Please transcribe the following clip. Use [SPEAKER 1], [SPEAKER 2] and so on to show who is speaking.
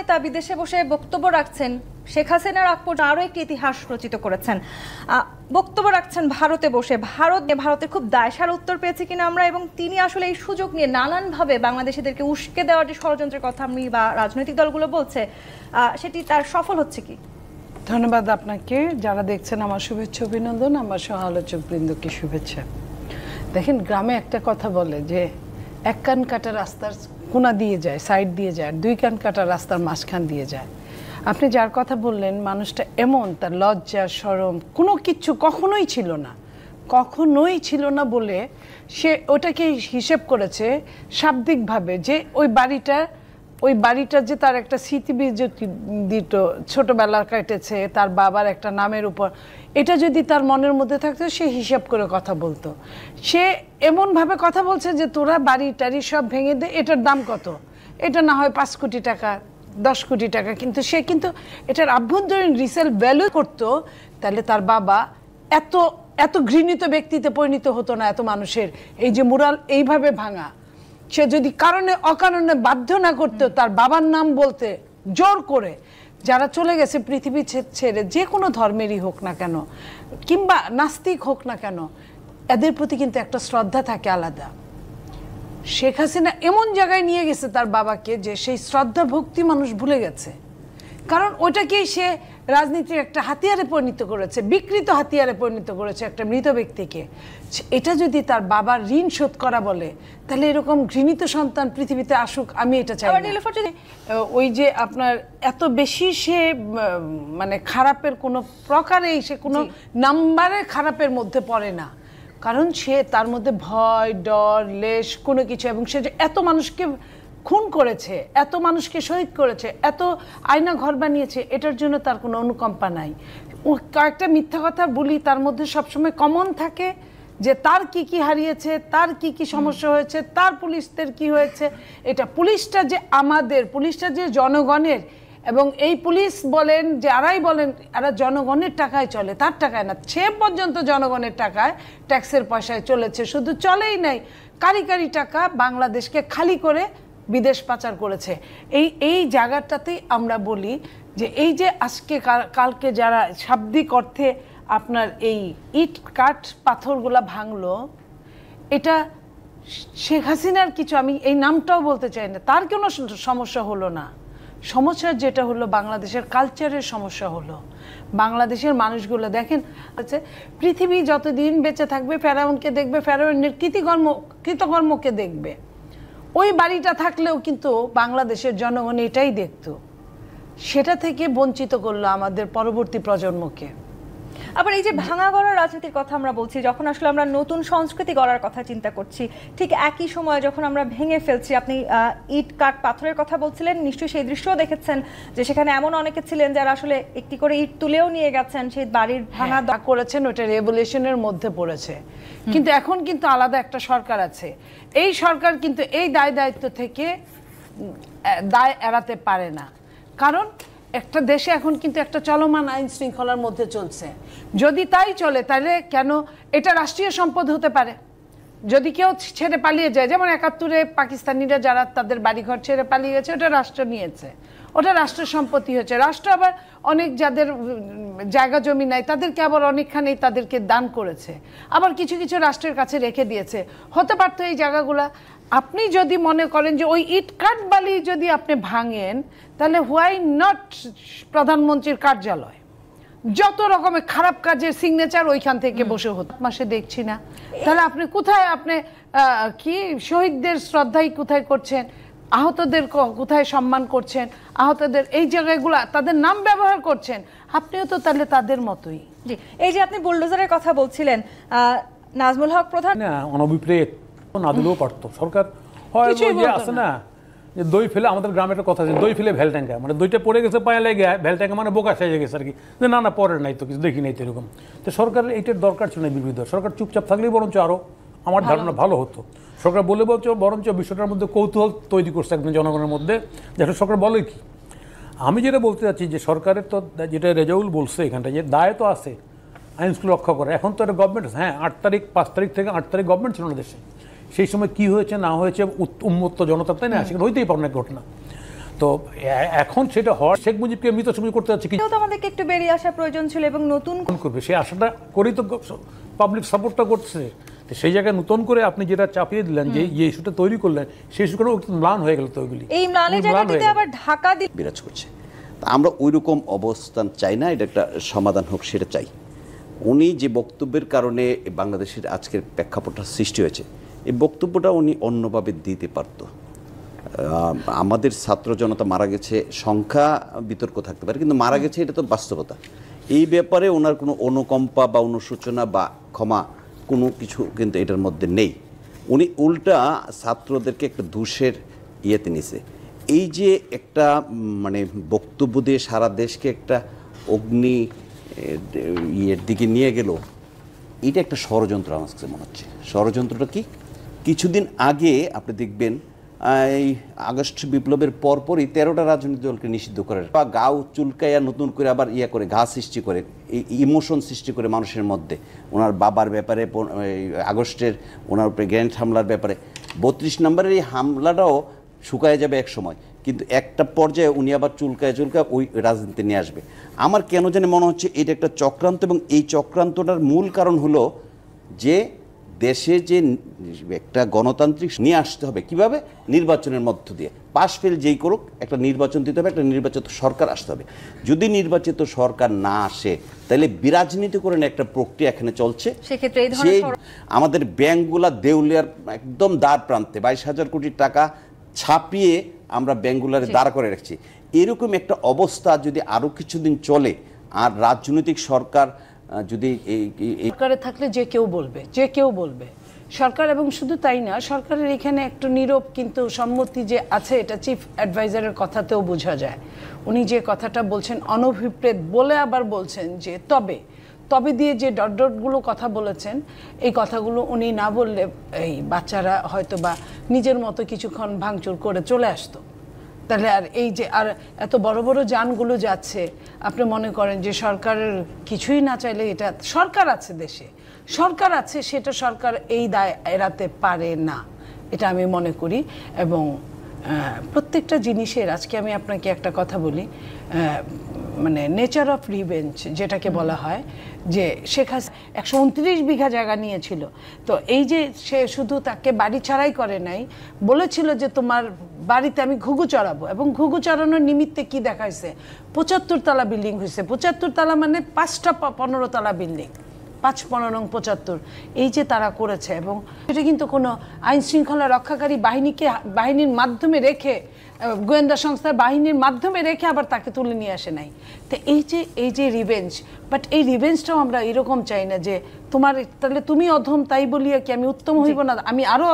[SPEAKER 1] নেতা বিদেশে বসে বক্তব্য রাখছেন, শেখ হাসিনার আগ পর্যন্ত আরও একটি ইতিহাস রচিত করেছেন, বক্তব্য রাখছেন ভারতে বসে। ভারতের খুব দায়সার উত্তর পেয়েছে কিনা আমরা, এবং তিনি আসলে এই সুযোগ নিয়ে নানানভাবে বাংলাদেশিদেরকে উস্কে দেওয়ার যে ষড়যন্ত্রের কথা আমি বা রাজনৈতিক দলগুলো বলছে, সেটি তার সফল হচ্ছে কি?
[SPEAKER 2] ধন্যবাদ আপনাকে। যারা দেখছেন আমার শুভেচ্ছা অভিনন্দন, আমার সহ আলোচক বৃন্দকে শুভেচ্ছা। দেখেন, গ্রামে একটা কথা বলে যে এক কান কাটা রাস্তার কোনা দিয়ে যায়, সাইড দিয়ে যায়, আর দুই কান কাটা রাস্তার মাঝখান দিয়ে যায়। আপনি যার কথা বললেন, মানুষটা এমন, তার লজ্জা শরম কোনো কিচ্ছু কখনোই ছিল না বলে সে ওটাকে হিসেব করেছে শাব্দিকভাবে যে ওই বাড়িটা যে তার একটা স্মৃতি দিত, ছোটবেলা কেটেছে, তার বাবার একটা নামের উপর, এটা যদি তার মনের মধ্যে থাকতো সে হিসাব করে কথা বলতো। সে এমনভাবে কথা বলছে যে তোরা বাড়ি টাড়ি সব ভেঙে দে, এটার দাম কত, এটা না হয় 5 কোটি টাকা 10 কোটি টাকা, কিন্তু সে এটার আভ্যন্তরীণ রিসেল ভ্যালু করতো, তাহলে তার বাবা এত ঘৃণিত ব্যক্তিতে পরিণত হতো না। এত মানুষের এই যে মুরাল এইভাবে ভাঙা, সে যদি অকারণে বাধ্য না করতো তার বাবার নাম বলতে জোর করে, যারা চলে গেছে পৃথিবী ছেড়ে, যে কোনো ধর্মেরই হোক না কেন কিংবা নাস্তিক হোক না কেন, এদের প্রতি কিন্তু একটা শ্রদ্ধা থাকে আলাদা। শেখ হাসিনা এমন জায়গায় নিয়ে গেছে তার বাবাকে যে সেই শ্রদ্ধা ভক্তি মানুষ ভুলে গেছে, কারণ ওটাকেই সে রাজনীতির একটা হাতিয়ারে পরিণত করেছে, বিকৃত হাতিয়ারে পরিণত করেছে একটা মৃত ব্যক্তিকে। এটা যদি তার বাবার ঋণ শোধ করা বলে, তাহলে এরকম ঘৃণিত সন্তান পৃথিবীতে আসুক, আমি এটা চাই না। ওই যে আপনার এত বেশি সে মানে খারাপের কোনো প্রকারেই, সে কোনো নাম্বারে খারাপের মধ্যে পড়ে না, কারণ সে তার মধ্যে ভয় ডর লেশ কোনো কিছু, এবং সে যে এত মানুষকে খুন করেছে, এত মানুষকে শহীদ করেছে, এত আয়না ঘর বানিয়েছে, এটার জন্য তার কোনো অনুকম্পা নাই। ও কয়েকটা মিথ্যা কথা বলি, তার মধ্যে সবসময় কমন থাকে যে তার কি হারিয়েছে, তার কি সমস্যা হয়েছে, তার পুলিশদের কি হয়েছে। এটা পুলিশটা যে জনগণের, এবং এই পুলিশ বলেন যারাই বলেন এরা জনগণের টাকায় চলে, তার টাকায় না। সে পর্যন্ত জনগণের টাকায় ট্যাক্সের পয়সায় চলেছে, শুধু চলেই নাই, কারি টাকা বাংলাদেশকে খালি করে বিদেশ পাচার করেছে। এই জায়গাটাতেই আমরা বলি যে এই যে আজকে কালকে যারা শাব্দিক অর্থে আপনার এই ইট কাঠ পাথরগুলা ভাঙলো, এটা শেখ হাসিনার কিছু, আমি এই নামটাও বলতে চাই না, তার কোনো সমস্যা হলো না। সমস্যা যেটা হলো বাংলাদেশের কালচারের সমস্যা হলো। বাংলাদেশের মানুষগুলো দেখেন, পৃথিবী যতদিন বেঁচে থাকবে ফেরাউনকে দেখবে, ফেরাউনের কৃতকর্মকে দেখবে। ওই বাড়িটা থাকলেও কিন্তু বাংলাদেশের জনগণ এটাই দেখতো, সেটা থেকে বঞ্চিত করলো আমাদের পরবর্তী প্রজন্মকে।
[SPEAKER 1] আবার এই যে ভাঙা গড়ার রাজনীতির কথা আমরা বলছি, যখন আসলে আমরা নতুন সংস্কৃতি গড়ার কথা চিন্তা করছি, ঠিক একই সময় যখন আমরা ভেঙে ফেলছি, আপনি ইট কাঠ পাথরের কথা বলছিলেন, নিশ্চয়ই সেই দৃশ্যও দেখেছেন যে সেখানে এমন অনেকে ছিলেন যারা আসলে একটি করে ইট তুলেও নিয়ে গেছেন, সেই বাড়ির ভাঙা
[SPEAKER 2] করেছেন, ওটা রেভলিউশনের মধ্যে পড়েছে। কিন্তু এখন কিন্তু আলাদা একটা সরকার আছে, এই সরকার কিন্তু এই দায়িত্ব থেকে দায় এড়াতে পারে না, কারণ একটা দেশে এখন কিন্তু একটা চলমান আইন শৃঙ্খলার মধ্যে চলছে। যদি তাই চলে, তাহলে কেন এটা রাষ্ট্রীয় সম্পদ হতে পারে? যদি কেউ ছেড়ে পালিয়ে যায়, যেমন 71-এ পাকিস্তানিরা যারা তাদের বাড়িঘর ছেড়ে পালিয়ে গেছে, ওটা রাষ্ট্র নিয়েছে, ওটা রাষ্ট্র সম্পত্তি হয়েছে। রাষ্ট্র আবার অনেক যাদের জায়গা জমি নাই তাদেরকে আবার অনেকখানি তাদেরকে দান করেছে, আবার কিছু রাষ্ট্রের কাছে রেখে দিয়েছে। হতে পারতো এই জায়গাগুলা, আপনি যদি মনে করেন যে ওই ইট কাঠ বালি যদি আপনি ভাঙেন, তাহলে হোয়াই নট প্রধানমন্ত্রীর কার্যালয়, যত রকমের খারাপ কাজের সিগনেচার ওইখান থেকে বসে হতো। মাসে দেখছি না, তাহলে আপনি কোথায়, আপনি কি শহীদদের শ্রদ্ধাই কোথায় করছেন, আহতদের কোথায় সম্মান করছেন, আহতদের এই জায়গাগুলো তাদের নাম ব্যবহার করছেন, আপনিও তো তাহলে তাদের মতোই।
[SPEAKER 1] জি, এই যে আপনি বুলডোজারের কথা বলছিলেন, নাজমুল হক প্রধান
[SPEAKER 3] অনভিপ্রেত না দিলেও পারতো সরকার, হয় যে আছে না যে দই ফেলে, আমাদের গ্রামে একটা কথা আছে, দই ফেলে ভ্যালট্যাঙ্কা, মানে দইটা পড়ে গেছে পায়ে লেগে, ভ্যালট্যাঙ্কা মানে বোকা সেজে গেছে আর কি, যে না পরের নাই তো কিছু দেখি নাই তো এরকম। তো সরকারের এইটার দরকার ছিল না, বিবৃত সরকার চুপচাপ থাকলেই বরঞ্চ আরও আমার ধারণা ভালো হতো। সরকার বলছে বরঞ্চ বিষয়টার মধ্যে কৌতূহল তৈরি করছে একদম জনগণের মধ্যে, যেটা সরকার বলে কি। আমি যেটা বলতে চাচ্ছি যে সরকারের তো যেটা রেজাউল বলছে এখানটা, যে দায় তো আছে আইন শৃঙ্খলা রক্ষা করে। এখন তো একটা গভর্নমেন্ট, হ্যাঁ 5 তারিখ থেকে 8 তারিখ গভর্নমেন্ট ছিল না দেশে, সেই সময় কি হয়েছে না হয়েছে উন্মত্ত জনতা, তাই না, সেখানে হইতেই পারে না ঘটনা। তো এখন সেটা হয়, শেখ মুজিবকে মৃত সময় করতে যাচ্ছে কি
[SPEAKER 1] তো আমাদেরকে একটু বেরিয়ে আসা প্রয়োজন ছিল এবং নতুন
[SPEAKER 3] করবে, সেই আশাটা করেই তো পাবলিক সাপোর্টটা করছে। তো সেই জায়গায় নতুন করে আপনি যেটা চাপিয়ে দিলেন, যে ইস্যুটা তৈরি করলেন, সেই ইস্যুটা ম্লান হয়ে গেল। তো ওইগুলি
[SPEAKER 1] এই ম্লানের জায়গাটিতে আবার ঢাকা
[SPEAKER 4] বিরাজ করছে। আমরা ওই রকম অবস্থান চাই না, এটা একটা সমাধান হোক সেটা চাই। উনি যে বক্তব্যের কারণে বাংলাদেশের আজকের প্রেক্ষাপটটা সৃষ্টি হয়েছে, এই বক্তব্যটা উনি অন্যভাবে দিতে পারত। আমাদের ছাত্র জনতা মারা গেছে, সংখ্যা বিতর্ক থাকতে পারে, কিন্তু মারা গেছে এটা তো বাস্তবতা। এই ব্যাপারে ওনার কোনো অনুকম্পা বা অনুশোচনা বা ক্ষমা কোনো কিছু কিন্তু এটার মধ্যে নেই। উনি উল্টা ছাত্রদেরকে একটা দোষের ইয়েতে নিছে। এই যে একটা মানে বক্তব্য দিয়ে সারা দেশকে একটা অগ্নি ইয়ের দিকে নিয়ে গেল, এটা একটা ষড়যন্ত্র আমার কাছে মনে হচ্ছে। ষড়যন্ত্রটা কি? কিছুদিন আগে আপনি দেখবেন এই আগস্ট বিপ্লবের পরপরই 13টা রাজনৈতিক দলকে নিষিদ্ধ করে বা গাও চুলকাইয়া নতুন করে আবার করে ঘা সৃষ্টি করে, এই ইমোশন সৃষ্টি করে মানুষের মধ্যে। ওনার বাবার ব্যাপারে আগস্টের ওনার উপরে গ্র্যান্ড হামলার ব্যাপারে 32 নম্বরের এই হামলাটাও শুকায় যাবে এক সময়, কিন্তু একটা পর্যায়ে উনি আবার চুলকায় ওই রাজনীতি নিয়ে আসবে। আমার কেন জানি মনে হচ্ছে এটা একটা চক্রান্ত, এবং এই চক্রান্তটার মূল কারণ হলো যে দেশে যে একটা গণতান্ত্রিক নিয়ে আসতে হবে কিভাবে, নির্বাচনের মধ্য দিয়ে। পাশ ফেল যেই করুক, একটা নির্বাচন দিতে হবে, একটা নির্বাচিত সরকার আসতে হবে। যদি নির্বাচিত সরকার না আসে, তাহলে বিরাজনীতি করে একটা প্রক্রিয়া এখানে চলছে।
[SPEAKER 1] সেক্ষেত্রে এই ধরনের
[SPEAKER 4] আমাদের ব্যাংকগুলা দেউলিয়ার একদম দ্বার প্রান্তে, 22,000 কোটি টাকা ছাপিয়ে আমরা ব্যাংকগুলারে দাঁড় করে রাখছি। এরকম একটা অবস্থা যদি আরো কিছুদিন চলে, আর রাজনৈতিক সরকার যদি
[SPEAKER 2] সরকারে থাকলে যে কেউ বলবে সরকার, এবং শুধু তাই না, সরকারের এখানে একটু নীরব কিন্তু সম্মতি যে আছে, এটা চিফ অ্যাডভাইজারের কথাতেও বোঝা যায়। উনি যে কথাটা বলছেন অনভিপ্রেত বলে আবার বলছেন যে তবে দিয়ে যে ডটগুলো কথা বলেছেন, এই কথাগুলো উনি না বললে এই বাচ্চারা হয়তো বা নিজের মতো কিছুক্ষণ ভাঙচুর করে চলে আসতো। তাহলে আর এই যে আর এত বড় বড় যানগুলো যাচ্ছে, আপনি মনে করেন যে সরকারের কিছুই না চাইলে, এটা সরকার আছে, দেশে সরকার আছে, সেটা সরকার এই দায় এড়াতে পারে না, এটা আমি মনে করি। এবং প্রত্যেকটা জিনিসের, আজকে আমি আপনাকে একটা কথা বলি, মানে নেচার অফ রিভেঞ্জ যেটাকে বলা হয়, যে শেখ হাসিনা 129 বিঘা জায়গা নিয়েছিল। তো এই যে সে শুধু তাকে বাড়ি ছাড়াই করে নাই, বলেছিল যে তোমার বাড়িতে আমি ঘুঘু চড়াবো, এবং ঘুঘু চড়ানোর নিমিত্তে কি দেখাইছে, 75 তলা বিল্ডিং হয়েছে। 75 তলা মানে 5টা 15 তলা বিল্ডিং, 5-15-75 এই যে তারা করেছে। এবং এটা কিন্তু কোনো আইন শৃঙ্খলা রক্ষাকারী বাহিনীর মাধ্যমে রেখে, গোয়েন্দা সংস্থার বাহিনীর মাধ্যমে রেখে আবার তাকে তুলে নিয়ে আসে নাই। তো এই যে রিভেঞ্জ, বাট এই রিভেঞ্জটাও আমরা এরকম চাই না যে তোমার তাহলে তুমি অধম তাই বলিয়া কি আমি উত্তম হইব না, আমি আরো